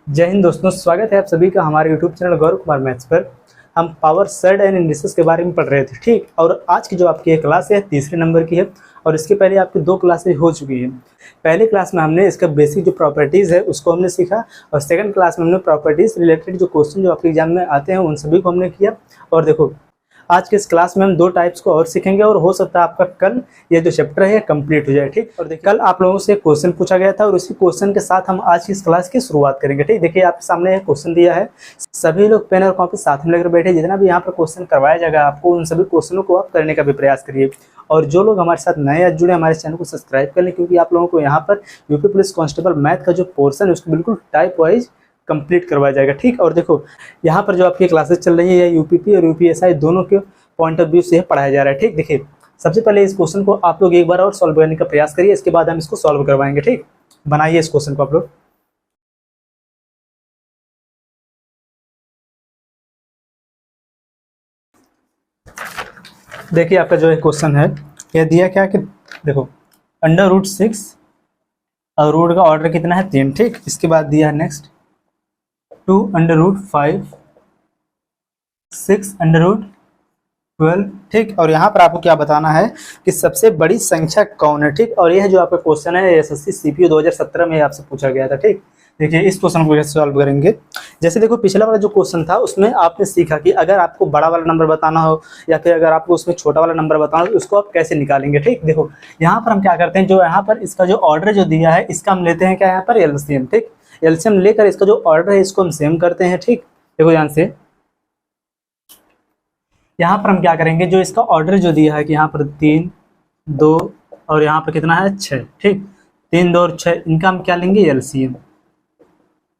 जय हिंद दोस्तों, स्वागत है आप सभी का हमारे YouTube channel Gaurav Kumar maths पर। हम पावर सर्ड एंड इंडिसेस के बारे में पढ़ रहे थे, ठीक। और आज की जो आपकी ये क्लास है तीसरे नंबर की है और इसके पहले आपकी दो क्लासेज हो चुकी हैं। पहले क्लास में हमने इसका बेसिक जो प्रॉपर्टीज़ है उसको हमने सीखा और सेकंड क्लास में हमने प्रॉपर्टीज़ रिलेटेड जो क्वेश्चन जो आपके एग्जाम में आते हैं उन सभी को हमने किया। और देखो आज के इस क्लास में हम दो टाइप्स को और सीखेंगे और हो सकता है आपका कल ये जो चैप्टर है कंप्लीट हो जाए, ठीक। और देखिए कल आप लोगों से क्वेश्चन पूछा गया था और उसी क्वेश्चन के साथ हम आज की इस क्लास की शुरुआत करेंगे, ठीक। देखिए आपके सामने क्वेश्चन दिया है, सभी लोग पेन और कॉपी साथ में लेकर बैठे। जितना भी यहाँ पर क्वेश्चन करवाया जाएगा आपको उन सभी क्वेश्चनों को आप करने का भी प्रयास करिए। और जो लोग हमारे साथ नए आज जुड़े हमारे चैनल को सब्सक्राइब कर लें, क्योंकि आप लोगों को यहाँ पर यूपी पुलिस कांस्टेबल मैथ का जो पोर्सन है उसको बिल्कुल टाइप वाइज कंप्लीट करवाया जाएगा, ठीक। और देखो यहाँ पर जो आपकी क्लासेस चल रही है यूपीपी और यूपीएसआई दोनों के पॉइंट ऑफ व्यू से पढ़ाया जा रहा है, ठीक। देखिए सबसे पहले इस क्वेश्चन को आप लोग एक बार और सॉल्व करने का प्रयास करिए, इसके बाद हम इसको सॉल्व करवाएंगे, ठीक। बनाइए इस क्वेश्चन को आप लोग। देखिए आपका जो क्वेश्चन है यह दिया क्या कि देखो √6 और रूट का ऑर्डर कितना है 3, ठीक। इसके बाद दिया है नेक्स्ट 2√5 6√12, ठीक। और यहाँ पर आपको क्या बताना है कि सबसे बड़ी संख्या कौन है, ठीक। और यह जो आपका क्वेश्चन है एसएससी सीपीयू 2017 में आपसे पूछा गया था, ठीक। देखिए इस क्वेश्चन को कैसे सॉल्व करेंगे। जैसे देखो पिछला वाला जो क्वेश्चन था उसमें आपने सीखा कि अगर आपको बड़ा वाला नंबर बताना हो या फिर अगर आपको उसमें छोटा वाला नंबर बताना हो तो उसको आप कैसे निकालेंगे, ठीक। देखो यहाँ पर हम क्या करते हैं, जो यहाँ पर इसका जो ऑर्डर जो दिया है इसका हम लेते हैं क्या यहाँ पर एलसीएम, ठीक। एलसीएम लेकर इसका जो ऑर्डर है इसको हम सेम करते हैं, ठीक। देखो ध्यान से यहाँ पर हम क्या करेंगे, जो इसका ऑर्डर जो दिया है कि यहाँ पर 3 2 और यहाँ पर कितना है 6, ठीक। 3 2 और 6 इनका हम क्या लेंगे एलसीएम।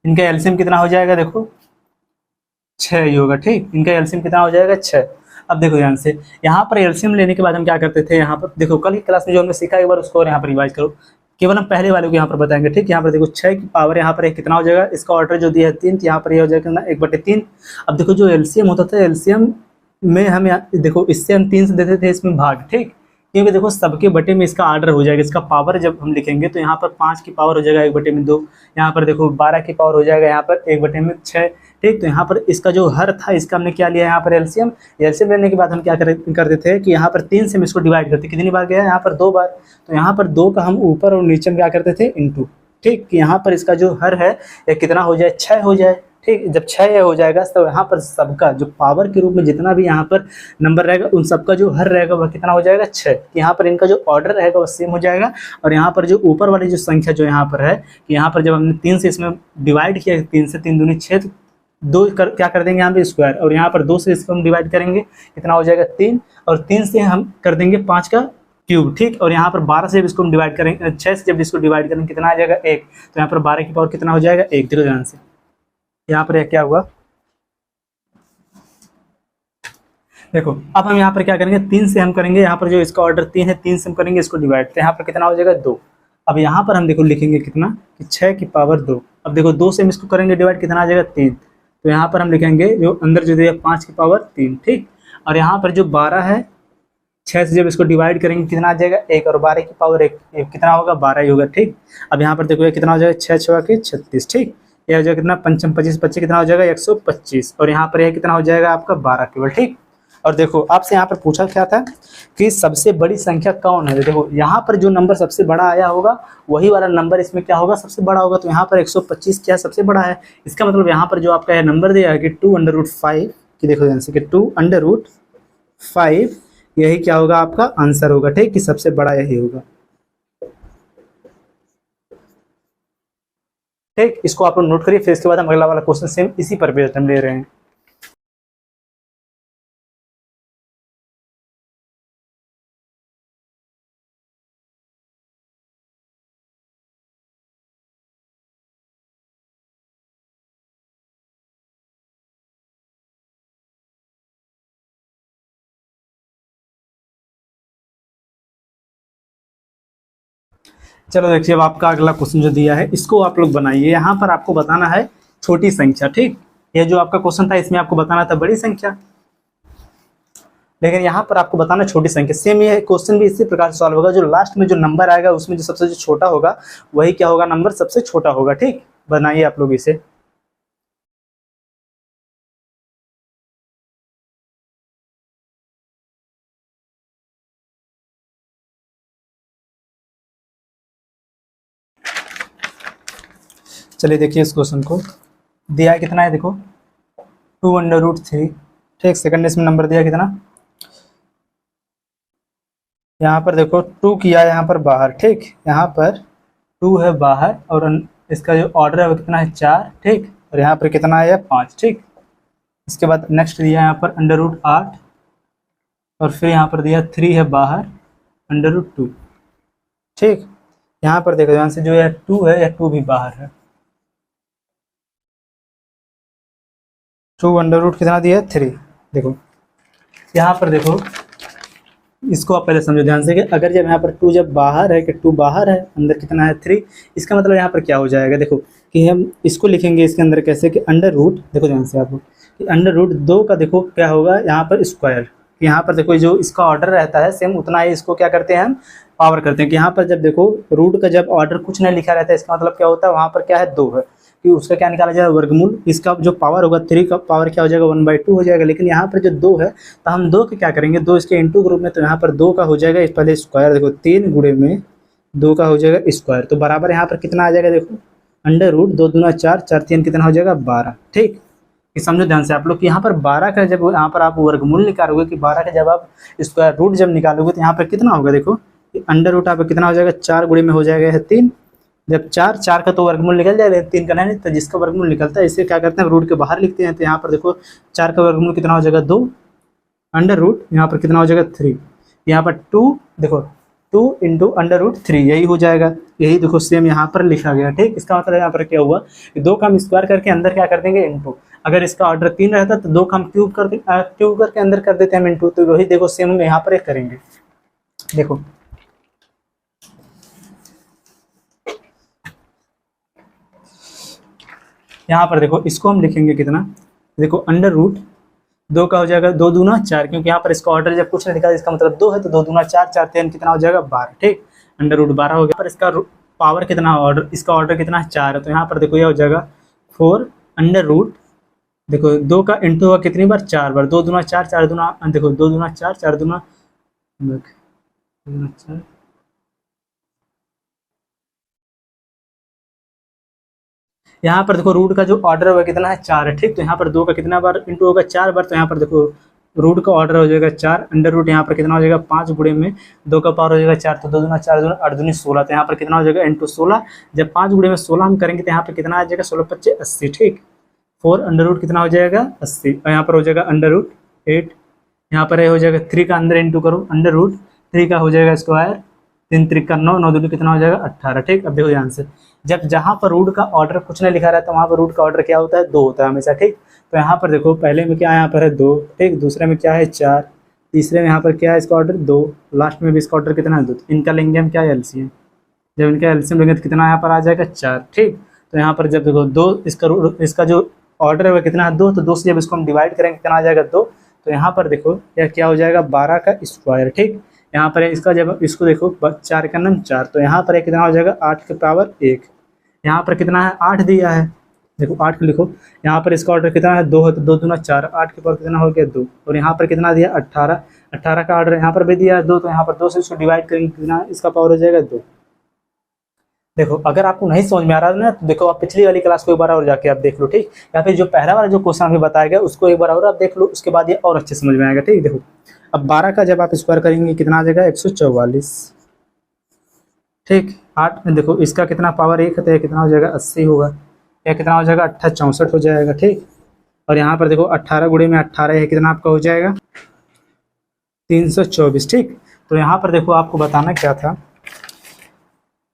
इनका एलसीएम कितना हो जाएगा, देखो 6 ही होगा, ठीक। इनका एलसीएम कितना हो जाएगा 6। अब देखो ध्यान से यहाँ पर एलसीएम लेने के बाद हम क्या करते थे, यहाँ पर देखो कल की क्लास में जो हमने सीखा एक बार उसको और यहाँ पर रिवाइज करो। केवल हम पहले वाले को यहाँ पर बताएंगे, ठीक। यहाँ पर देखो 6 की पावर यहाँ पर कितना हो जाएगा, इसका ऑर्डर जो दिया है 3, यहाँ पर ये हो जाएगा 1/3। अब देखो जो एलसीएम होता था एलसीएम में हम देखो इससे हम 3 से देते थे इसमें भाग, ठीक। क्योंकि देखो सबके बटे में इसका ऑर्डर हो जाएगा, इसका पावर जब हम लिखेंगे तो यहाँ पर 5 की पावर हो जाएगा 1/2, यहाँ पर देखो 12 की पावर हो जाएगा यहाँ पर 1/6, ठीक। तो यहाँ पर इसका जो हर था इसका हमने क्या लिया यहाँ पर एलसीएम। एलसीएम लेने के बाद हम क्या करते थे कि यहाँ पर 3 से हम इसको डिवाइड करते, कितनी बार गया यहाँ पर 2 बार। तो यहाँ पर 2 का हम ऊपर और नीचे में क्या करते थे इंटू, ठीक। कि यहाँ पर इसका जो हर है ये कितना हो जाए 6 हो जाए, ठीक। जब 6 हो जाएगा तो यहाँ पर सबका जो पावर के रूप में जितना भी यहाँ पर नंबर रहेगा उन सबका जो हर रहेगा वह कितना हो जाएगा 6। यहाँ पर इनका जो ऑर्डर रहेगा वह सेम हो जाएगा। और यहाँ पर जो ऊपर वाली जो संख्या जो यहाँ पर है कि यहाँ पर जब हमने 3 से इसमें डिवाइड किया 3 से 3 दूनी 6, 2 क्या कर देंगे यहाँ पे स्क्वायर और यहाँ पर 2 से इसको हम डिवाइड करेंगे कितना हो जाएगा 3 और 3 से हम कर देंगे 5 का क्यूब, ठीक। और यहाँ पर 12 से जब इसको हम डिवाइड करेंगे 6 से जब इसको डिवाइड करेंगे कितना आ जाएगा 1। तो यहाँ पर 12 की पावर कितना हो जाएगा 1। देखो ध्यान से यहाँ पर क्या हुआ, देखो अब हम यहाँ पर क्या करेंगे 3 से हम करेंगे यहाँ पर जो इसका ऑर्डर 3 है 3 से हम करेंगे इसको डिवाइड, तो यहाँ पर कितना हो जाएगा 2। अब यहाँ पर हम देखो लिखेंगे कितना कि 6 की पावर 2। अब देखो 2 से हम इसको करेंगे डिवाइड कितना आ जाएगा 3। तो यहाँ पर हम लिखेंगे जो अंदर जो दिया 5 की पावर 3, ठीक। और यहाँ पर जो 12 है 6 से जब इसको डिवाइड करेंगे कितना आ जाएगा 1 और 12 की पावर 1 कितना होगा 12 ही होगा, ठीक। अब यहाँ पर देखो ये कितना हो जाएगा 6 6 के 36, ठीक। यह हो जाएगा कितना 5 25 25 कितना हो जाएगा 125 और यहाँ पर यह कितना हो जाएगा आपका 12 केवल, ठीक। और देखो आपसे यहाँ पर पूछा क्या था कि सबसे बड़ी संख्या कौन है। देखो यहाँ पर जो नंबर सबसे बड़ा आया होगा वही वाला नंबर इसमें क्या होगा सबसे बड़ा होगा। तो यहाँ पर 125 क्या सबसे बड़ा है, इसका मतलब यहाँ पर जो आपका यह नंबर दिया है कि 2√5 की देखो ध्यान से कि 2√5 यही क्या होगा आपका आंसर होगा, ठीक। कि सबसे बड़ा यही होगा, ठीक। इसको आप लोग नोट करिए, फिर इसके बाद हम अगला वाला क्वेश्चन सेम इसी पर बेस्ड हम ले रहे हैं। चलो देखिए अब आपका अगला क्वेश्चन जो दिया है इसको आप लोग बनाइए। यहाँ पर आपको बताना है छोटी संख्या, ठीक। ये जो आपका क्वेश्चन था इसमें आपको बताना था बड़ी संख्या, लेकिन यहाँ पर आपको बताना छोटी संख्या। सेम ये क्वेश्चन भी इसी प्रकार से सॉल्व होगा, जो लास्ट में जो नंबर आएगा उसमें जो सबसे जो छोटा होगा वही क्या होगा नंबर सबसे छोटा होगा, ठीक। बनाइए आप लोग इसे। चलिए देखिए इस क्वेश्चन को दिया है कितना है, देखो 2√3। ठीक, सेकंड इसमें नंबर दिया कितना, यहाँ पर देखो 2 किया है यहाँ पर बाहर। ठीक, यहाँ पर 2 है बाहर और इसका जो ऑर्डर है वो कितना है 4। ठीक, और यहाँ पर कितना है 5। ठीक, इसके बाद नेक्स्ट दिया है यहाँ पर √8 और फिर यहाँ पर दिया 3 है बाहर √2। ठीक, यहाँ पर देखो यहाँ से जो है 2 है या 2 भी बाहर है। 2 अंडर रूट कितना दिया है 3। देखो यहाँ पर देखो, इसको आप पहले समझो ध्यान से कि अगर जब यहाँ पर 2 जब बाहर है, कि 2 बाहर है, अंदर कितना है 3, इसका मतलब यहाँ पर क्या हो जाएगा, देखो कि हम इसको लिखेंगे इसके अंदर कैसे कि अंडर रूट, देखो ध्यान से आपको कि अंडर रूट 2 का देखो क्या होगा यहाँ पर स्क्वायर। यहाँ पर देखो जो इसका ऑर्डर रहता है सेम उतना ही इसको क्या करते हैं हम पावर करते हैं। कि यहाँ पर जब देखो रूट का जब ऑर्डर कुछ नहीं लिखा रहता है, इसका मतलब क्या होता है वहाँ पर क्या है 2 है, कि उसका क्या निकाला जाएगा वर्गमूल। इसका जो पावर होगा 3 का पावर क्या हो जाएगा 1/2 हो जाएगा। लेकिन यहाँ पर जो 2 है तो हम 2 के क्या करेंगे, 2 इसके इंटू ग्रुप में, तो यहाँ पर 2 का हो जाएगा इस पहले स्क्वायर। देखो 3 गुणे में 2 का हो जाएगा स्क्वायर, तो बराबर यहाँ पर कितना आ जाएगा, देखो अंडर रूट 2 दूना 4, 4 3 कितना हो जाएगा 12। ठीक, ये समझो ध्यान से आप लोग कि यहाँ पर 12 का जब यहाँ पर आप वर्गमूल निकालोगे कि 12 का जब आप स्क्वायर रूट जब निकालोगे तो यहाँ पर कितना होगा, देखो अंडर रूट आप कितना हो जाएगा 4 गुणे में हो जाएगा है 3। जब 4 का तो वर्गमूल निकल जाएगा, 3 का नहीं, तो जिसका वर्गमूल निकलता है इसे क्या करते हैं रूट के बाहर लिखते हैं। तो यहाँ पर देखो 4 का वर्गमूल कितना हो जाएगा 2 अंडर रूट यहाँ पर कितना हो जाएगा 3। यहाँ पर 2 देखो 2 इंटू अंडर रूट 3 यही हो जाएगा। यही देखो सेम यहाँ पर लिखा गया। ठीक, इसका मतलब यहाँ पर क्या हुआ कि 2 का हम स्क्वायर करके अंदर क्या कर देंगे इंटू। अगर इसका ऑर्डर 3 रहता तो 2 का हम क्यूब करके अंदर कर देते हैं हम इंटू। तो वही देखो सेम हम यहाँ पर एक करेंगे। देखो यहाँ पर देखो इसको हम लिखेंगे कितना, देखो अंडर रूट 2 का हो जाएगा 2 दूना 4, क्योंकि यहाँ पर इसका ऑर्डर जब कुछ नहीं लिखा इसका मतलब 2 है, तो 2 दूना 4, 4 3 कितना हो जाएगा 12। ठीक, अंडर रूट 12 हो गया। पर इसका पावर कितना ऑर्डर, इसका ऑर्डर कितना है 4 है, तो यहाँ पर देखो यह हो जाएगा 4 अंडर रूट, देखो 2 का इंटू होगा कितनी बार 4 बार, 2 दूना 4, 4 दूना देखो 2 दूना 4, 4 दूना 4। यहाँ पर देखो रूट का जो ऑर्डर होगा कितना है 4 है। ठीक, तो यहाँ पर 2 का कितना बार इंटू होगा 4 बार, तो यहाँ पर देखो रूट का ऑर्डर हो जाएगा 4 अंडर रूट यहाँ पर कितना हो जाएगा 5 गुणे में 2 का पावर हो जाएगा 4, तो 2 दूना 4 दूना 8 दूनी 16, तो यहाँ पर कितना हो जाएगा इंटू 16। जब 5 गुणे में 16 हम करेंगे तो यहाँ पर कितना आ जाएगा 16 25 80। ठीक, 4 अंडर रूट कितना हो जाएगा 80, और यहाँ पर हो जाएगा अंडर रूट 8। यहाँ पर हो जाएगा 3 का अंदर इंटू करो अंडर रूट 3 का हो जाएगा स्क्वायर, 3 3 का 9, 9 दूनी कितना हो जाएगा 18। ठीक, अब देखो ध्यान से जब जहाँ पर रूट का ऑर्डर कुछ नहीं लिखा रहता वहाँ पर रूट का ऑर्डर क्या होता है 2 होता है हमेशा। ठीक, तो यहाँ पर देखो पहले में क्या है यहाँ पर है 2, ठीक, दूसरे में क्या है 4, तीसरे में यहाँ पर क्या है इसका ऑर्डर 2, लास्ट में भी इसका ऑर्डर कितना है 2। इनका लेंगे हम क्या है एलसीएम। जब इनका एलसीएम लेंगे तो कितना यहाँ पर आ जाएगा 4। ठीक, तो यहाँ पर जब देखो 2 इसका जो ऑर्डर है कितना है 2, तो 2 से जब इसको हम डिवाइड करेंगे कितना आ जाएगा 2, तो यहाँ पर देखो यह क्या हो जाएगा 12 का स्क्वायर। ठीक, यहाँ पर इसका जब इसको देखो 4 का नम 4, तो यहाँ पर कितना हो जाएगा 8 के पावर 1। यहाँ पर कितना है 8 दिया है, देखो 8 को लिखो। यहाँ पर इसका ऑर्डर कितना है 2 है, तो 2 दूना 4, 8 के पावर कितना हो गया 2, और यहाँ पर कितना दिया 18, 18 का ऑर्डर यहाँ पर भी दिया है 2, तो यहाँ पर 2 से इसको डिवाइड करेंगे कितना इसका पावर हो जाएगा 2। देखो अगर आपको नहीं समझ में आ रहा है ना तो देखो आप पिछली वाली क्लास को एक बार और जाके आप देख लो। ठीक, या फिर जो पहला वाला जो क्वेश्चन अभी बताया गया उसको एक बार और आप देख लो, उसके बाद ये और अच्छे समझ में आएगा। ठीक, देखो अब 12 का जब आप स्क्वायर करेंगे कितना आ जाएगा 144। ठीक, 8 देखो इसका कितना पावर 1 है तो यह कितना हो जाएगा 80 होगा, यह कितना हो जाएगा 64 हो जाएगा। ठीक, और यहाँ पर देखो 18 गुणे में 18 है कितना आपका हो जाएगा 324। ठीक, तो यहाँ पर देखो आपको बताना क्या था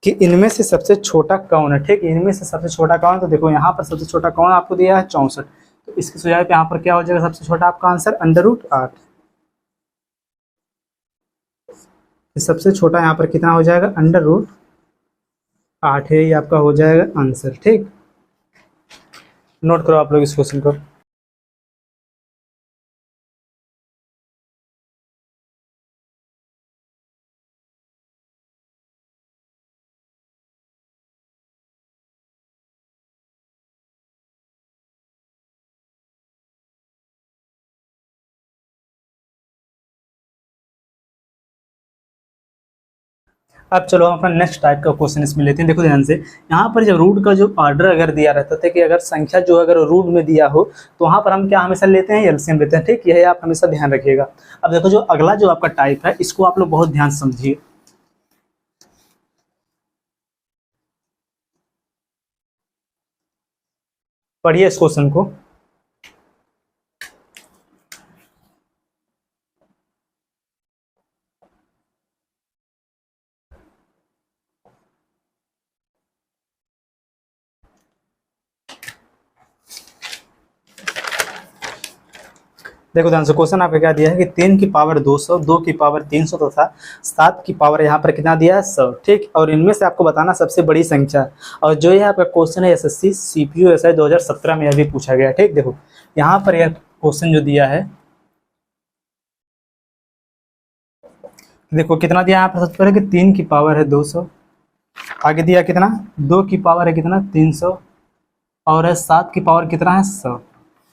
कि इनमें से सबसे छोटा कौन है। ठीक, इनमें से सबसे छोटा कौन है, तो देखो यहाँ पर सबसे छोटा कौन आपको दिया है 64, तो इसकी सुझाव पे यहाँ पर क्या हो जाएगा सबसे छोटा आपका आंसर अंडर रूट 8। सबसे छोटा यहाँ पर कितना हो जाएगा अंडर रूट 8 है, ये आपका हो जाएगा आंसर। ठीक, नोट करो आप लोग इस क्वेश्चन को। अब चलो हम अपना नेक्स्ट टाइप का क्वेश्चन इसमें लेते हैं। देखो ध्यान से, यहाँ पर जब रूट का जो ऑर्डर अगर दिया रहता था कि अगर संख्या जो अगर रूट में दिया हो तो वहाँ पर हम क्या हमेशा लेते हैं, एलसीएम लेते हैं। ठीक, यह आप हमेशा ध्यान रखिएगा। अब देखो जो अगला जो आपका टाइप है इसको आप लोग बहुत ध्यान से समझिए। पढ़िए इस क्वेश्चन को। देखो ध्यान से, क्वेश्चन आपका क्या दिया है कि 3 की पावर 200, 2 की पावर 300 तथा 7 की पावर यहाँ पर कितना दिया है 100। ठीक, और इनमें से आपको बताना सबसे बड़ी संख्या। और जो ये आपका क्वेश्चन है एसएससी सीपीयू एसआई 2017 में अभी पूछा गया। ठीक, देखो यहाँ पर यह क्वेश्चन जो दिया है, देखो कितना दिया यहाँ पर। सबसे पहले कि 3 की पावर है 200, आगे दिया कितना 2 की पावर है कितना 300, और है 7 की पावर कितना है 100।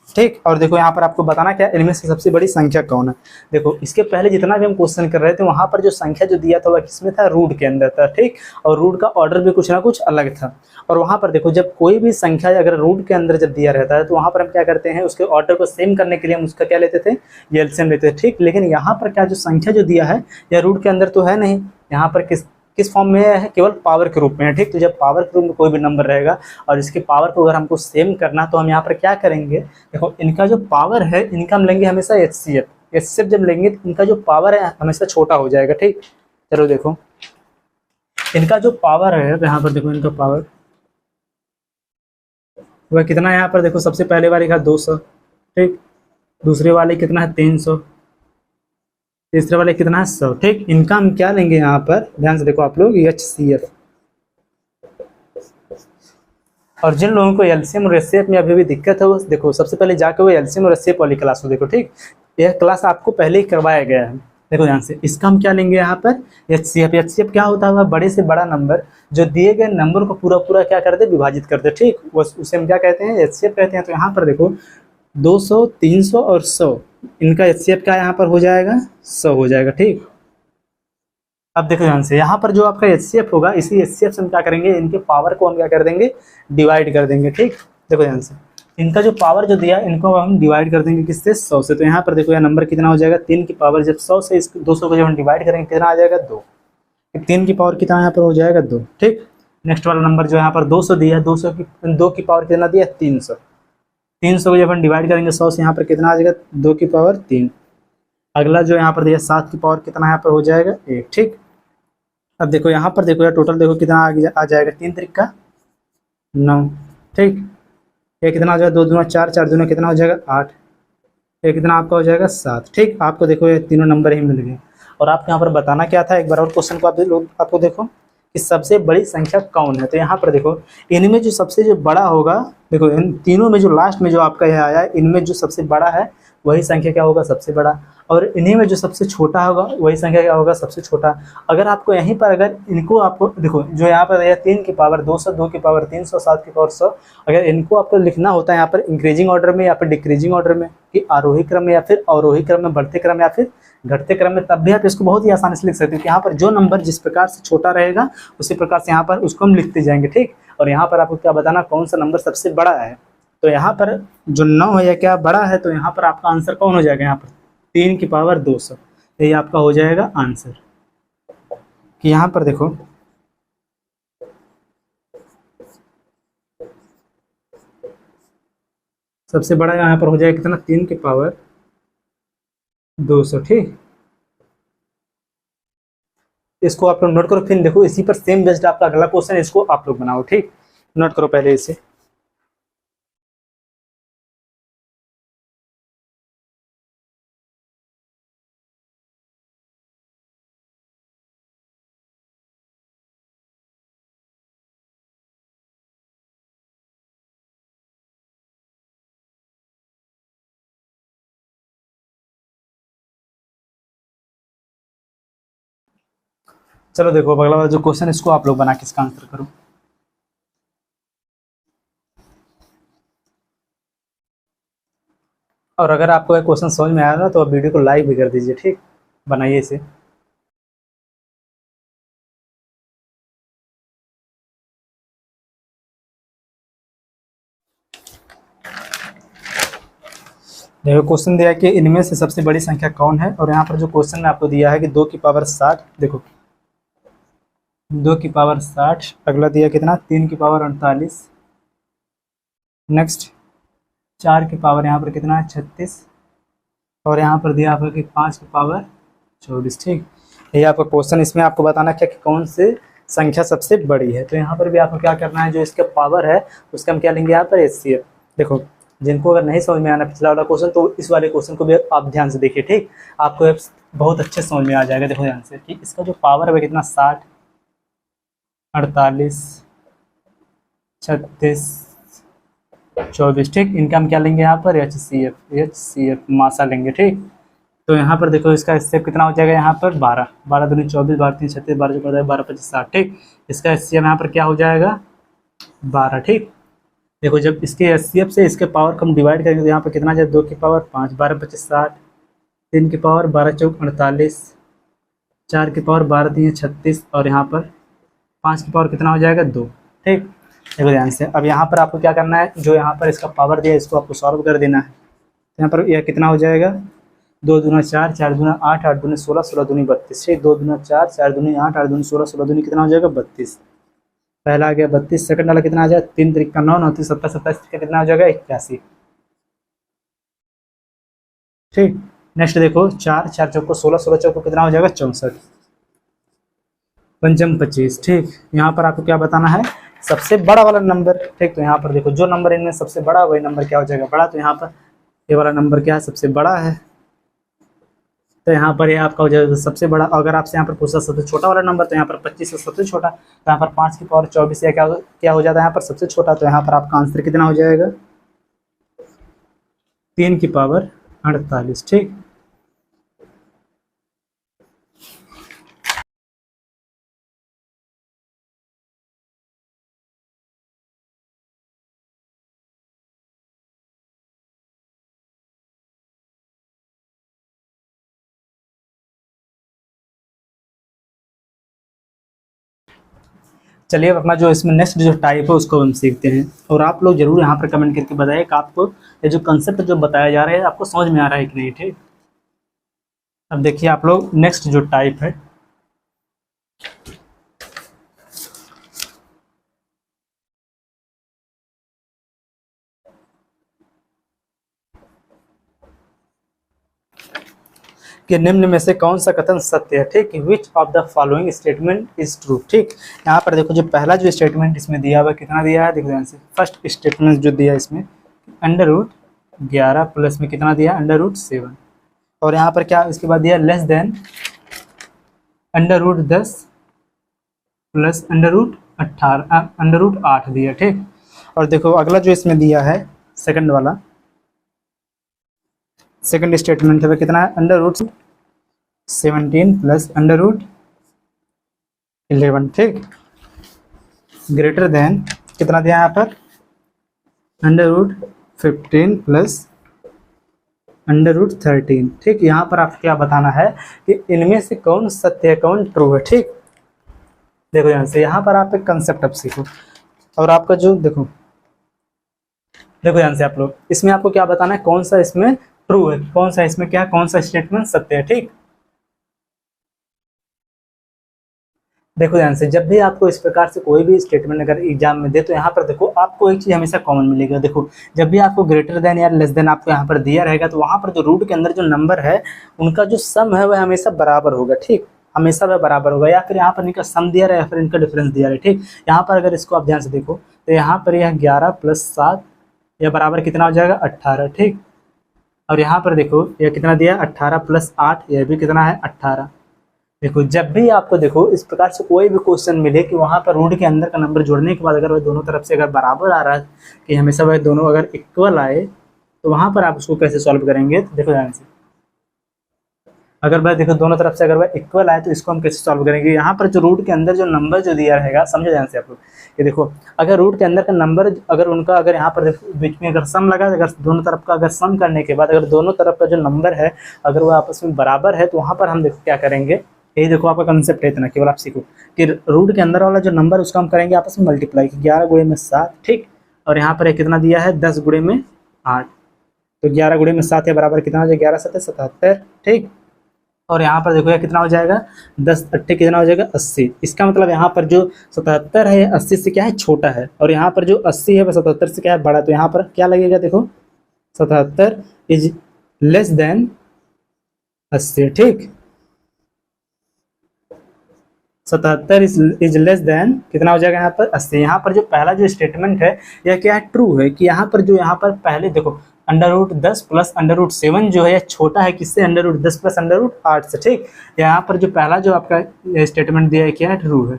ठीक, और देखो यहाँ पर आपको बताना क्या, इनमें से सबसे बड़ी संख्या कौन है। देखो इसके पहले जितना भी हम क्वेश्चन कर रहे थे वहाँ पर जो संख्या जो दिया था वह किसमें था, रूट के अंदर था। ठीक, और रूट का ऑर्डर भी कुछ ना कुछ अलग था। और वहाँ पर देखो जब कोई भी संख्या अगर रूट के अंदर जब दिया रहता है तो वहाँ पर हम क्या करते हैं, उसके ऑर्डर को सेम करने के लिए हम उसका क्या लेते थे, एलसीएम लेते थे। ठीक, लेकिन यहाँ पर क्या जो संख्या जो दिया है यह रूट के अंदर तो है नहीं, यहाँ पर किस फॉर्म में है, केवल पावर के रूप में है। ठीक, तो जब पावर के रूप में कोई भी नंबर रहेगा और इसके पावर को अगर हमको सेम करना तो हम यहाँ पर क्या करेंगे, देखो इनका जो पावर है इनका हम लेंगे हमेशा एचसीएफ। एचसीएफ जब लेंगे तो इनका जो पावर है हमेशा छोटा हो जाएगा। ठीक, चलो देखो इनका जो पावर है यहाँ पर, देखो इनका पावर वह कितना है यहाँ पर। देखो सबसे पहले वाले का 200, ठीक, दूसरे वाले कितना है 300, तीसरे वाले कितना है 100। ठीक, इनका हम क्या लेंगे यहाँ पर, ध्यान से देखो आप लोग, एचसीएफ। और जिन लोगों को एलसीएम और एचसीएफ में अभी भी दिक्कत है वो देखो सबसे पहले जाके वो एलसीएम और एचसीएफ वाली क्लास को देखो। ठीक, यह क्लास आपको पहले ही करवाया गया है। देखो ध्यान से, इसका हम क्या लेंगे यहाँ पर, एचसीएफ। एचसीएफ क्या होता है, बड़े से बड़ा नंबर जो दिए गए नंबर को पूरा पूरा क्या करते, विभाजित करते। ठीक, उसे हम क्या कहते हैं, एचसीएफ कहते हैं। तो यहाँ पर देखो 200, 300 और 100, इनका एचसीएफ क्या यहाँ पर हो जाएगा, 100 हो जाएगा। ठीक, अब देखो ध्यान से, यहाँ पर जो आपका एचसीएफ होगा इसी एचसीएफ से हम क्या करेंगे, इनके पावर को हम क्या कर देंगे, डिवाइड कर देंगे। ठीक, देखो ध्यान से, इनका जो पावर जो दिया इनको हम डिवाइड कर देंगे किससे, 100 से। तो यहाँ पर देखो यह नंबर कितना हो जाएगा, 3 की पावर जब 100 से इस 200 को जब हम डिवाइड करेंगे कितना आ जाएगा, 2। 3 की पावर कितना यहाँ पर हो जाएगा, 2। ठीक, नेक्स्ट वाला नंबर जो यहाँ पर 200 दिया है, 2 की पावर कितना दिया, 300। 300 को जब हम डिवाइड करेंगे 100 से यहाँ पर कितना आ जाएगा, 2 की पावर 3। अगला जो यहाँ पर दिया 7 की पावर कितना यहाँ पर हो जाएगा, 1। ठीक, अब देखो यहाँ पर देखो यार टोटल देखो कितना आ जाएगा, 3 त्रिक का 9। ठीक, ये कितना हो जाएगा, 2 दूना 4, 4 दूना कितना हो जाएगा 8, ये कितना आपका हो जाएगा 7। ठीक, आपको देखो ये तीनों नंबर ही मिल गए। और आपको यहाँ पर बताना क्या था, एक बार और क्वेश्चन को आप लोग आपको देखो कि सबसे बड़ी संख्या कौन है। तो यहाँ पर देखो इनमें जो सबसे जो बड़ा होगा, देखो इन तीनों में जो लास्ट में जो आपका यह आया है इनमें जो सबसे बड़ा है वही संख्या क्या होगा, सबसे बड़ा। और इन्हीं में जो सबसे छोटा होगा वही संख्या क्या होगा, सबसे छोटा। अगर आपको यहीं पर अगर इनको आपको देखो जो यहाँ पर है 3 की पावर 200, 2 की पावर 300, 7 की पावर 100, अगर इनको आपको लिखना होता है यहाँ पर इंक्रीजिंग ऑर्डर में या फिर डिक्रीजिंग ऑर्डर में, कि आरोही क्रम में या फिर अवरोही क्रम में, बढ़ते क्रम या फिर घटते क्रम में, तब भी आप इसको बहुत ही आसानी से लिख सकते हो कि यहाँ पर जो नंबर जिस प्रकार से छोटा रहेगा उसी प्रकार से यहाँ पर उसको हम लिखते जाएंगे। ठीक, और यहाँ पर आपको क्या बताना कौन सा नंबर सबसे बड़ा है। तो यहाँ पर जो 9 है या क्या बड़ा है, तो यहाँ पर आपका आंसर कौन हो जाएगा, यहाँ पर 3 की पावर 200, यही आपका हो जाएगा आंसर। कि यहाँ पर देखो सबसे बड़ा यहाँ पर हो जाएगा कितना, 3 की पावर 200। ठीक, इसको आप लोग नोट करो, फिर देखो इसी पर सेम बेस्ड आपका अगला क्वेश्चन है, इसको आप लोग बनाओ। ठीक, नोट करो पहले इसे। चलो देखो अगला वाला जो क्वेश्चन इसको आप लोग बना के इसका आंसर करो। और अगर आपको क्वेश्चन समझ में आया ना तो आप वीडियो को लाइक भी कर दीजिए। ठीक, बनाइए इसे। देखो क्वेश्चन दिया है कि इनमें से सबसे बड़ी संख्या कौन है, और यहाँ पर जो क्वेश्चन में आपको दिया है कि 2 की पावर 60, देखो 2 की पावर 60, अगला दिया कितना 3 की पावर 48, नेक्स्ट 4 की पावर यहाँ पर कितना है 36, और यहाँ पर दिया आपको कि 5 की पावर 24। ठीक, ये आपका क्वेश्चन, इसमें आपको बताना क्या कि कौन से संख्या सबसे बड़ी है। तो यहाँ पर भी आपको क्या करना है, जो इसका पावर है उसका हम क्या लेंगे यहाँ पर एचसीएफ। देखो जिनको अगर नहीं समझ में आना पिछला वाला क्वेश्चन, तो इस वाले क्वेश्चन को भी आप ध्यान से देखिए। ठीक, आपको बहुत अच्छे समझ में आ जाएगा। देखो ध्यान से कि इसका जो पावर है वह कितना 60, 48, 36, 24। ठीक, इनका हम क्या लेंगे यहाँ पर एच सी एफ मासा लेंगे। ठीक, तो यहाँ पर देखो इसका एचसीएफ कितना हो जाएगा यहाँ पर 12, 12 दूनी 24, 12 तीन 36, 12 जो 12 25 60। ठीक, इसका एचसीएफ यहाँ पर क्या हो जाएगा 12। ठीक, देखो जब इसके एचसीएफ से इसके पावर को हम डिवाइड करेंगे तो यहाँ पर कितना आ जाएगा 2 की पावर 5, 12 25 60, 3 की पावर 12 चौक 48, 4 की पावर 12 तीन 36, और यहाँ पर 5 की पावर कितना हो जाएगा 2। ठीक, देखो ध्यान से अब यहाँ पर आपको क्या करना है, जो यहाँ पर इसका पावर दिया है इसको आपको सॉल्व कर देना है। तो यहाँ पर यह कितना हो जाएगा 2 दूना 4, 4 दूना 8, 8 दूनी 16, 16 दूनी 32। ठीक, 2 दूना 4, 4 दूनी 8, 8 दूनी 16, 16 दूनी कितना हो जाएगा 32। पहला आ गया 32, सेकंड वाला कितना आ जाएगा 3 3 का 9, 9 3 17, 27 का कितना हो जाएगा 81। ठीक, नेक्स्ट देखो 4 4 चौको 16, 16 चौको कितना हो जाएगा 64, पंचम 25। ठीक, यहाँ पर आपको क्या बताना है सबसे बड़ा वाला नंबर। ठीक, तो यहाँ पर देखो जो नंबर इनमें सबसे बड़ा वही नंबर क्या हो जाएगा बड़ा। तो यहाँ पर ये वाला नंबर क्या है सबसे बड़ा है, तो यहाँ पर ये आपका हो जाएगा सबसे बड़ा। अगर आपसे यहाँ पर पूछा सबसे छोटा वाला नंबर, तो यहाँ पर 25 से सबसे छोटा, तो यहाँ पर 5 की पावर 24 या क्या हो जाता है यहाँ पर सबसे छोटा। तो यहाँ पर आपका आंसर कितना हो जाएगा 3 की पावर 48। ठीक, चलिए अब अपना जो इसमें नेक्स्ट जो टाइप है उसको हम सीखते हैं। और आप लोग जरूर यहाँ पर कमेंट करके बताइए कि आपको ये जो कंसेप्ट जो बताया जा रहा है आपको समझ में आ रहा है कि नहीं। ठीक, अब देखिए आप लोग नेक्स्ट जो टाइप है, कि निम्न में से कौन सा कथन सत्य है। ठीक, which of the following statement is true. ठीक, यहाँ पर देखो जो पहला जो स्टेटमेंट इसमें दिया हुआ कितना दिया है, देखो ध्यान से फर्स्ट स्टेटमेंट जो दिया है इसमें √11 प्लस में कितना दिया √7, और यहाँ पर क्या इसके बाद दिया लेस देन √10 प्लस √8 दिया। ठीक, और देखो अगला जो इसमें दिया है सेकंड वाला सेकंड स्टेटमेंट है कितना है √17 प्लस √11। ठीक, ग्रेटर देन कितना दिया यहाँ पर √15 प्लस √13। ठीक, यहाँ पर आपको क्या बताना है कि इनमें से कौन सत्य है कौन ट्रू है। ठीक, देखो यहाँ से यहाँ पर आप एक कंसेप्ट अब सीखो, और आपका जो देखो ध्यान से आप लोग इसमें आपको क्या बताना है कौन सा इसमें ट्रू है कौन सा इसमें क्या कौन सा स्टेटमेंट सत्य है। ठीक, देखो ध्यान से जब भी आपको इस प्रकार से कोई भी स्टेटमेंट अगर एग्जाम में दे, तो यहाँ पर देखो आपको एक चीज हमेशा कॉमन मिलेगा। देखो जब भी आपको ग्रेटर देन या लेस देन आपको यहाँ पर दिया रहेगा, तो वहाँ पर जो रूट के अंदर जो नंबर है उनका जो सम है वह हमेशा बराबर होगा। ठीक, हमेशा वह बराबर होगा, या फिर यहाँ पर इनका सम दिया रहा है या फिर इनका डिफरेंस दिया रहा है। ठीक, यहाँ पर अगर इसको आप ध्यान से देखो तो यहाँ पर यह 11 + 7 यह बराबर कितना हो जाएगा 18। ठीक, और यहाँ पर देखो यह कितना दिया 18 + 8 यह भी कितना है 18। देखो जब भी आपको देखो इस प्रकार से कोई भी क्वेश्चन मिले कि वहाँ पर रूट के अंदर का नंबर जोड़ने के बाद अगर वह दोनों तरफ से अगर बराबर आ रहा है कि हमेशा वह दोनों अगर इक्वल आए, तो वहाँ पर आप उसको कैसे सॉल्व करेंगे। तो देखो ध्यान से अगर वह देखो दोनों तरफ से अगर वह इक्वल आए तो इसको हम कैसे सॉल्व करेंगे। यहाँ पर जो रूट के अंदर जो नंबर जो दिया रहेगा, समझे ध्यान से आप लोग ये देखो अगर रूट के अंदर का नंबर अगर उनका अगर यहाँ पर बीच में अगर सम लगा, अगर दोनों तरफ का अगर सम करने के बाद अगर दोनों तरफ का जो नंबर है अगर वो आपस में बराबर है, तो वहाँ पर हम देखो क्या करेंगे। यही देखो आपका कंसेप्ट है, इतना केवल आप सीखो कि रूट के अंदर वाला जो नंबर उसका हम करेंगे आपस में मल्टीप्लाई, 11 × 7। ठीक, और यहाँ पर कितना दिया है 10 × 8। तो 11 गुणे में 7 है बराबर कितना हो जाएगा, 11 7 77, ठीक। और यहाँ पर देखो कितना हो जाएगा, 10 अट्ठे कितना हो जाएगा, 80। इसका मतलब यहाँ पर जो 77 है 80 से क्या है, छोटा है, और यहाँ पर जो 80 है वह 77 से क्या है, बड़ा। तो यहाँ पर क्या लगेगा, देखो 77 इज लेस देन 80, ठीक। 77 इज लेस देन कितना हो जाएगा यहाँ पर, 80। यहाँ पर जो पहला जो स्टेटमेंट है यह क्या है, ट्रू है, कि यहाँ पर जो यहाँ पर पहले देखो √10 प्लस √7 जो है यह छोटा है किससे, √10 प्लस √8 से, ठीक। यहाँ पर जो पहला जो आपका स्टेटमेंट दिया है क्या है, ट्रू है,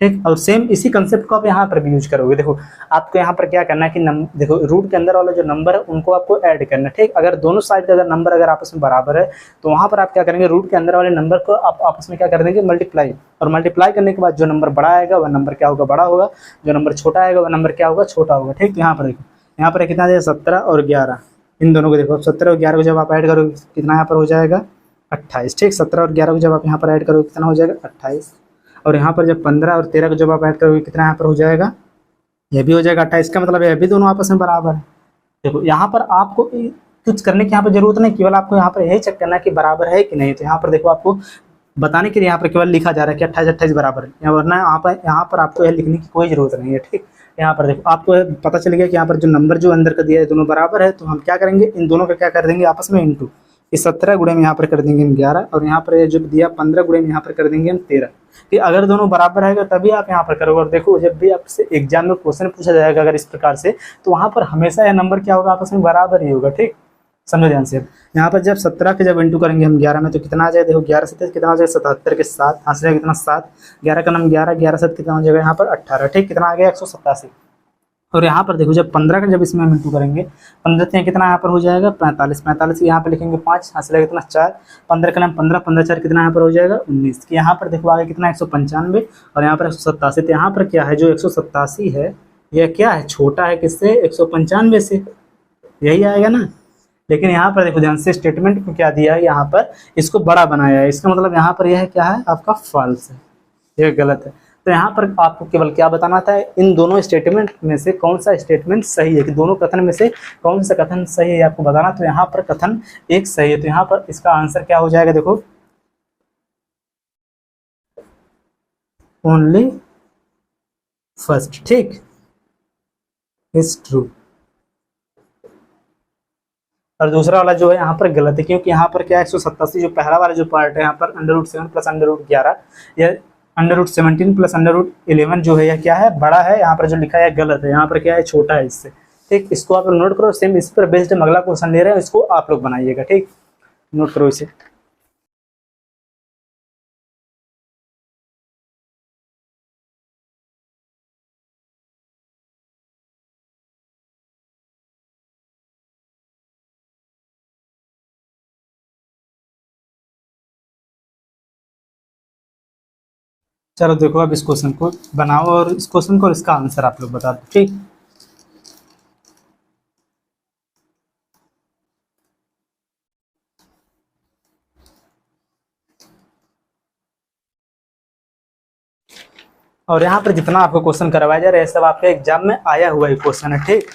ठीक। और सेम इसी कंसेप्ट को आप यहाँ पर भी यूज करोगे। देखो आपको यहाँ पर क्या करना है कि देखो रूट के अंदर वाला जो नंबर है उनको आपको ऐड करना है, ठीक। अगर दोनों साइड का अगर नंबर अगर आपस में बराबर है तो वहाँ पर आप क्या करेंगे, रूट के अंदर वाले नंबर को आप आपस में क्या कर देंगे, मल्टीप्लाई। और मल्टीप्लाई करने के बाद जो नंबर बड़ा आएगा वह नंबर क्या होगा, बड़ा होगा, जो नंबर छोटा आएगा वह नंबर क्या होगा, छोटा होगा, ठीक। तो यहाँ पर देखो यहाँ पर कितना है, 17 और 11, इन दोनों को देखो 17 और 11 को जब आप ऐड करोगे कितना यहाँ पर हो जाएगा, 28, ठीक। 17 और 11 को जब आप यहाँ पर ऐड करोगे कितना हो जाएगा, 28। और यहाँ पर जब 15 और 13 को जब आप ऐड करोगे कितना यहाँ पर हो जाएगा, यह भी हो जाएगा 28। का मतलब यह भी दोनों आपस में बराबर है। देखो यहाँ पर आपको कुछ करने की यहाँ पर जरूरत नहीं, केवल आपको यहाँ पर यही चेक करना है कि बराबर है कि नहीं। तो यहाँ पर देखो आपको बताने के लिए यहाँ पर केवल लिखा जा रहा है कि 28 28 बराबर है, वरना यहाँ पर आपको यह लिखने की कोई जरूरत नहीं है, ठीक। यहाँ पर देखो आपको पता चल गया कि यहाँ पर जो नंबर जो अंदर का दिया है दोनों बराबर है, तो हम क्या करेंगे, इन दोनों का क्या कर देंगे आपस में इंटू। इस 17 गुणे में यहाँ पर कर देंगे हम 11, और यहाँ पर जो दिया 15 गुणे में यहाँ पर कर देंगे हम 13। कि अगर दोनों बराबर रहेगा तभी आप यहाँ पर करोगे। और देखो जब भी आपसे एग्जाम में क्वेश्चन पूछा जाएगा अगर इस प्रकार से, तो वहाँ पर हमेशा यह नंबर क्या होगा, आपस में बराबर ही होगा, ठीक। समझो ध्यान से। यहाँ पर जब 17 के जब इंटू करेंगे हम 11 में तो कितना आ जाएगा, देखो 11 7 कितना हो जाएगा, 77 के 7 हाथ से कितना 7, 11 का नाम 11, 11 7 कितना हो जाएगा यहाँ पर 18, ठीक। कितना आ गया, 187। और यहाँ पर देखो जब 15 का जब इसमें हम इंटू करेंगे, 15 से कितना यहाँ पर हो जाएगा, 45, 45 यहाँ पर लिखेंगे 5, हाथ से कितना 4, 15 का नाम 15, 15 4 कितना यहाँ पर हो जाएगा 19। यहाँ पर देखो आगे कितना 195 और यहाँ पर 187। तो यहाँ पर क्या है, जो 187 है यह क्या है, छोटा है किससे, 195 से, यही आएगा ना। लेकिन यहाँ पर देखो ध्यान से, स्टेटमेंट को क्या दिया है, यहाँ पर इसको बड़ा बनाया है, इसका मतलब यहाँ पर यह क्या है, आपका फॉल्स है, यह गलत है। तो यहाँ पर आपको केवल क्या बताना था, इन दोनों स्टेटमेंट में से कौन सा स्टेटमेंट सही है, कि दोनों कथन में से कौन सा कथन सही है आपको बताना। तो यहाँ पर कथन एक सही है, तो यहाँ पर इसका आंसर क्या हो जाएगा, देखो ओनली फर्स्ट, ठीक, इज ट्रू। और दूसरा वाला जो है यहाँ पर गलत है, क्योंकि यहाँ पर क्या है, 187 जो पहला वाला जो पार्ट है यहाँ पर √7 प्लस √11 या √17 प्लस √11 जो है यह क्या है, बड़ा है। यहाँ पर जो लिखा है गलत है, यहाँ पर क्या है, छोटा है इससे, ठीक। इसको आप नोट करो। सेम इस पर बेस्ड हम अगला क्वेश्चन ले रहे हैं, इसको आप लोग बनाइएगा, ठीक। नोट करो इसे। चलो देखो अब इस क्वेश्चन को बनाओ और इस क्वेश्चन को और इसका आंसर आप लोग बता दो, ठीक। और यहाँ पर जितना आपको क्वेश्चन करवाया जा रहा है सब आपके एग्जाम में आया हुआ ही क्वेश्चन है, ठीक।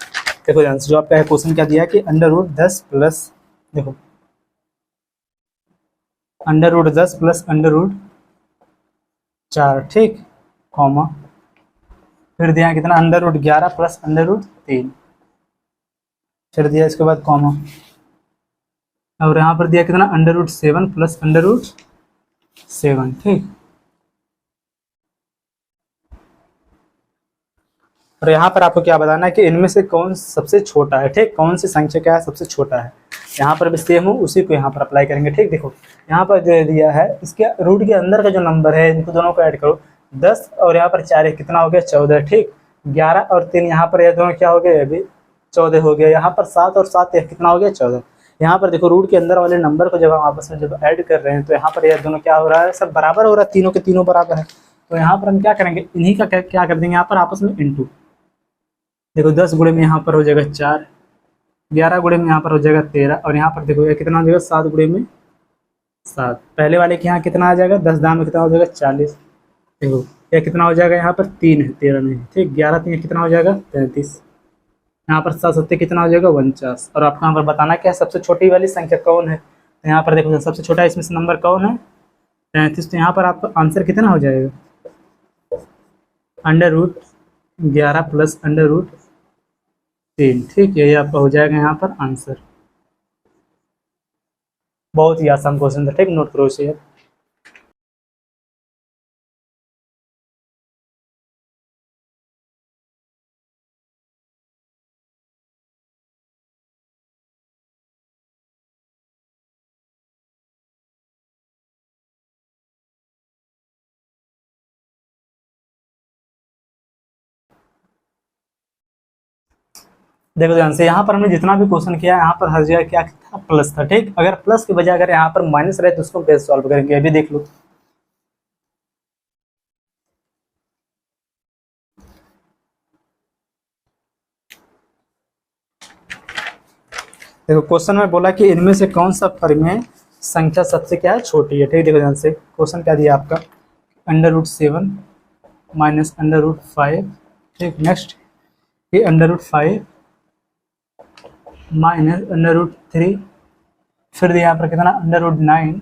देखो ध्यान से, जो आपका क्वेश्चन क्या दिया कि √10 प्लस, देखो √10 प्लस √4, ठीक, कॉमा, फिर दिया कितना √11 प्लस √3, फिर दिया इसके बाद कॉमा, और यहाँ पर दिया कितना √7 प्लस √7, ठीक। और यहाँ पर आपको क्या बताना है कि इनमें से कौन सबसे छोटा है, ठीक, कौन सी संख्या क्या है सबसे छोटा है। यहाँ पर भी सेम हो उसी को यहाँ पर अप्लाई करेंगे, ठीक। देखो यहाँ पर जो दिया है इसके रूट के अंदर का जो नंबर है इनको दोनों को ऐड करो, 10 और यहाँ पर 4 कितना हो गया, 14, ठीक। 11 और 3 यहाँ पर यह दोनों क्या हो गए, अभी 14 हो गया। यहाँ पर 7 और 7 कितना हो गया, 14। यहाँ पर देखो रूट के अंदर वाले नंबर को जब हम आपस में जब ऐड कर रहे हैं तो यहाँ पर यह दोनों क्या हो रहा है, सब बराबर हो रहा है, तीनों के तीनों बराबर है। तो यहाँ पर हम क्या करेंगे, इन्हीं का क्या कर देंगे यहाँ पर आपस में इंटू। देखो 10 गुणे में यहाँ पर हो जाएगा 4, 11 गुणे में यहाँ पर हो जाएगा 13, और यहाँ पर देखो ये कितना हो जाएगा, 7 गुणे में 7। पहले वाले के यहाँ कितना आ जाएगा, 10 दाम में कितना हो जाएगा, 40। देखो ये कितना हो जाएगा, यहाँ पर 3 है, 13 नहीं, ठीक। 11 3 कितना हो जाएगा, 33। यहाँ पर 7 सत्ते कितना हो जाएगा 49। और आपको यहाँ पर बताना क्या है सबसे छोटी वाली संख्या कौन है। तो यहाँ पर देखो सबसे छोटा इसमें से नंबर कौन है 33। तो यहाँ पर आपका आंसर कितना हो जाएगा √11 प्लस √3। ठीक, यही आपका हो जाएगा यहाँ पर आंसर। बहुत ही आसान क्वेश्चन था, ठीक, नोट करो इसे। देखो ध्यान से, यहाँ पर हमने जितना भी क्वेश्चन किया यहाँ पर हर जगह क्या था प्लस था। ठीक, अगर प्लस की बजाय अगर यहाँ पर माइनस रहे तो उसको कैसे सॉल्व करेंगे अभी देख लो। देखो क्वेश्चन में बोला कि इनमें से कौन सा परिमेय संख्या सबसे क्या है छोटी है। ठीक, देखो ध्यान से क्वेश्चन क्या दिया आपका √7 माइनस √5। ठीक, नेक्स्ट ये √5 माइनस √3। फिर यहाँ पर कितना √9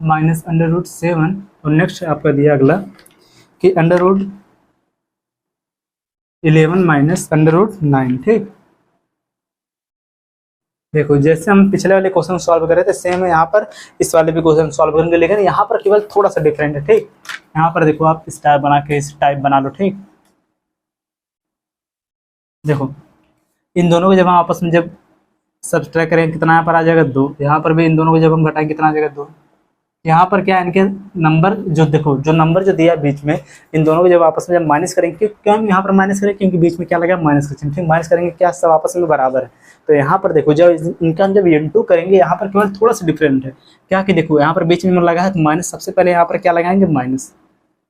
माइनस √7। और नेक्स्ट आपका दिया अगला कि √11 माइनस √9। ठीक, देखो जैसे हम पिछले वाले क्वेश्चन सॉल्व कर रहे थे सेम है यहाँ पर इस वाले भी क्वेश्चन सॉल्व करेंगे, लेकिन यहाँ पर केवल थोड़ा सा डिफरेंट है। ठीक, यहाँ पर देखो आप इस टाइप बना के इस टाइप बना लो। ठीक, देखो इन दोनों को जब हम आपस में जब सब्सट्रैक्ट करेंगे कितना यहाँ पर आ जाएगा 2। यहाँ पर भी इन दोनों को जब हम घटाएंगे कितना आ जाएगा 2। यहाँ पर क्या है इनके नंबर जो देखो जो नंबर जो दिया बीच में इन दोनों को जब आपस में जब माइनस करेंगे, क्यों हम यहाँ पर माइनस करेंगे क्योंकि बीच में क्या लगा माइनस का चिन्ह। ठीक, माइनस करेंगे क्या सब आपस में बराबर है। तो यहाँ पर देखो जब इनका हम जब इंटू करेंगे यहाँ पर केवल थोड़ा सा डिफरेंट है क्या कि देखो यहाँ पर बीच में लगा है तो माइनस सबसे पहले यहाँ पर क्या लगाएंगे माइनस।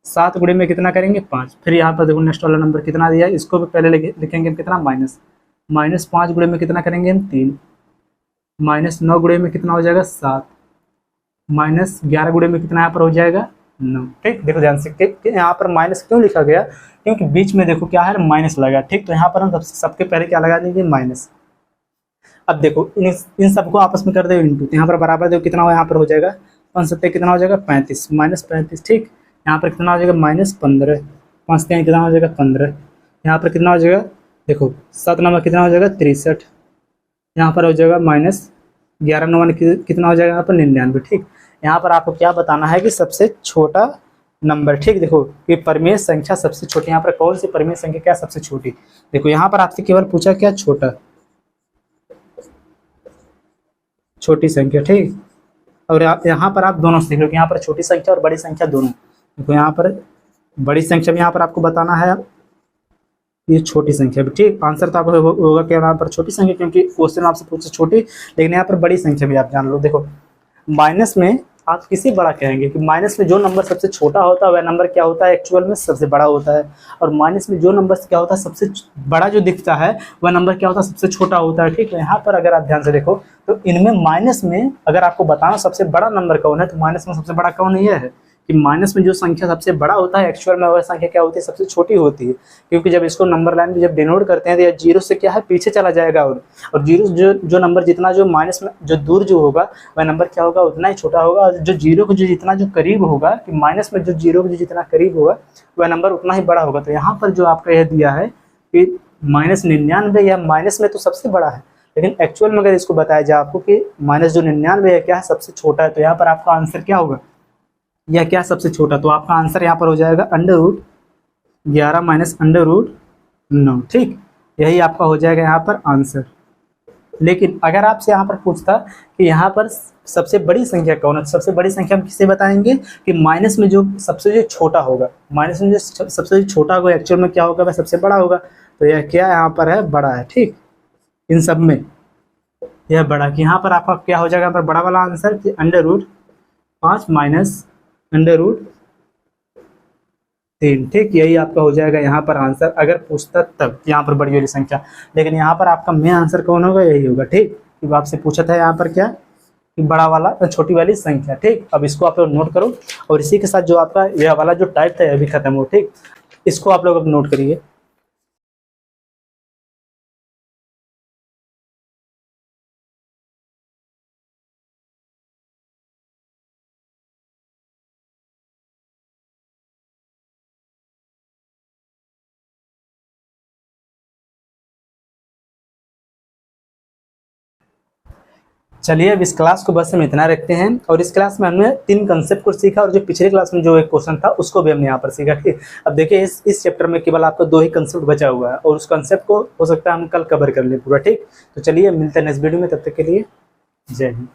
7 गुणे में कितना करेंगे 5। फिर यहाँ पर देखो नेक्स्ट वाला नंबर कितना दिया इसको भी पहले लिखेंगे कितना -5 गुणे में कितना करेंगे हम 3। -9 गुणे में कितना हो जाएगा 7। -11 गुणे में कितना यहाँ पर हो जाएगा 9। ठीक, देखो ध्यान से यहाँ पर माइनस क्यों लिखा गया क्योंकि बीच में देखो क्या है माइनस लगा। ठीक, तो यहाँ पर हम सबके पहले क्या लगा देंगे माइनस। अब देखो इन सबको आपस में कर दो इंटू, तो यहाँ पर बराबर देखो कितना हो यहाँ पर हो जाएगा 5 सत्ते कितना हो जाएगा 35 -35। ठीक, यहाँ पर कितना हो जाएगा -15। 5 सत्ते कितना हो जाएगा 15। यहाँ पर कितना हो जाएगा देखो 7 नंबर कितना हो जाएगा 63। यहाँ पर हो जाएगा -11 नंबर कितना हो जाएगा यहाँ पर 99। ठीक, यहाँ पर आपको क्या बताना है कि सबसे छोटा नंबर। ठीक, देखो कि परिमेय संख्या सबसे छोटी यहाँ पर कौन सी परिमेय संख्या क्या सबसे छोटी। देखो यहाँ पर आपसे केवल पूछा क्या छोटा छोटी संख्या। ठीक, और यहाँ पर आप दोनों सीख लो कि यहाँ पर छोटी संख्या और बड़ी संख्या दोनों। देखो यहाँ पर बड़ी संख्या में यहाँ पर आपको बताना है ये छोटी संख्या भी। ठीक, आंसर तो आपको होगा क्या यहाँ पर छोटी संख्या क्योंकि क्वेश्चन आपसे पूछे छोटी, लेकिन यहाँ पर बड़ी संख्या भी आप जान लो। देखो माइनस में आप किसी बड़ा कहेंगे कि माइनस में जो नंबर सबसे छोटा होता है वह नंबर क्या होता है एक्चुअल में सबसे बड़ा होता है, और माइनस में जो नंबर क्या होता है सबसे बड़ा जो दिखता है वह नंबर क्या होता है सबसे छोटा होता है। ठीक है, यहाँ पर अगर आप ध्यान से देखो तो इनमें माइनस में अगर आपको बताना सबसे बड़ा नंबर कौन है तो माइनस में सबसे बड़ा कौन है कि माइनस में जो संख्या सबसे बड़ा होता है एक्चुअल में वह संख्या क्या होती है सबसे छोटी होती है, क्योंकि जब इसको नंबर लाइन में जब डिनोट करते हैं तो यह जीरो से क्या है पीछे चला जाएगा, और जीरो जो नंबर जितना जो माइनस में जो दूर जो होगा वह नंबर क्या होगा उतना ही छोटा होगा, और जो जीरो को जो जितना जो करीब होगा कि माइनस में जो जीरो को जो जितना करीब होगा वह नंबर उतना ही बड़ा होगा। तो यहाँ पर जो आपका यह दिया है कि -99 या माइनस में तो सबसे बड़ा है, लेकिन एक्चुअल में अगर इसको बताया जाए आपको कि माइनस जो 99 है क्या है सबसे छोटा है, तो यहाँ पर आपका आंसर क्या होगा या क्या सबसे छोटा, तो आपका आंसर यहाँ पर हो जाएगा √11 माइनस √9। ठीक, यही आपका हो जाएगा यहाँ पर आंसर। लेकिन अगर आपसे यहाँ पर पूछता कि यहाँ पर सबसे बड़ी संख्या कौन है, सबसे बड़ी संख्या हम किसे बताएंगे कि माइनस में जो सबसे जो छोटा होगा, माइनस में जो सबसे छोटा होगा एक्चुअल में क्या होगा वह सबसे बड़ा होगा, तो यह क्या यहाँ पर है बड़ा है। ठीक, इन सब में यह बड़ा कि यहाँ पर आपका क्या हो जाएगा यहाँ पर बड़ा वाला आंसर कि √5 माइनस √3। ठीक, यही आपका हो जाएगा यहाँ पर आंसर अगर पूछता तब यहाँ पर बड़ी वाली संख्या, लेकिन यहाँ पर आपका मेन आंसर कौन होगा यही होगा। ठीक, कि आपसे पूछा था यहाँ पर क्या कि बड़ा वाला छोटी वाली संख्या। ठीक, अब इसको आप लोग नोट करो और इसी के साथ जो आपका यह वाला जो टाइप था यह भी खत्म हो। ठीक, इसको आप लोग अब नोट करिए। चलिए अब इस क्लास को बस हम इतना रखते हैं, और इस क्लास में हमने 3 कंसेप्ट को सीखा, और जो पिछले क्लास में जो एक क्वेश्चन था उसको भी हमने यहाँ पर सीखा। ठीक, अब देखिए इस चैप्टर में केवल आपको 2 ही कंसेप्ट बचा हुआ है, और उस कंसेप्ट को हो सकता है हम कल कवर कर लें पूरा। ठीक, तो चलिए मिलते हैं नेक्स्ट वीडियो में, तब तक के लिए जय हिंद।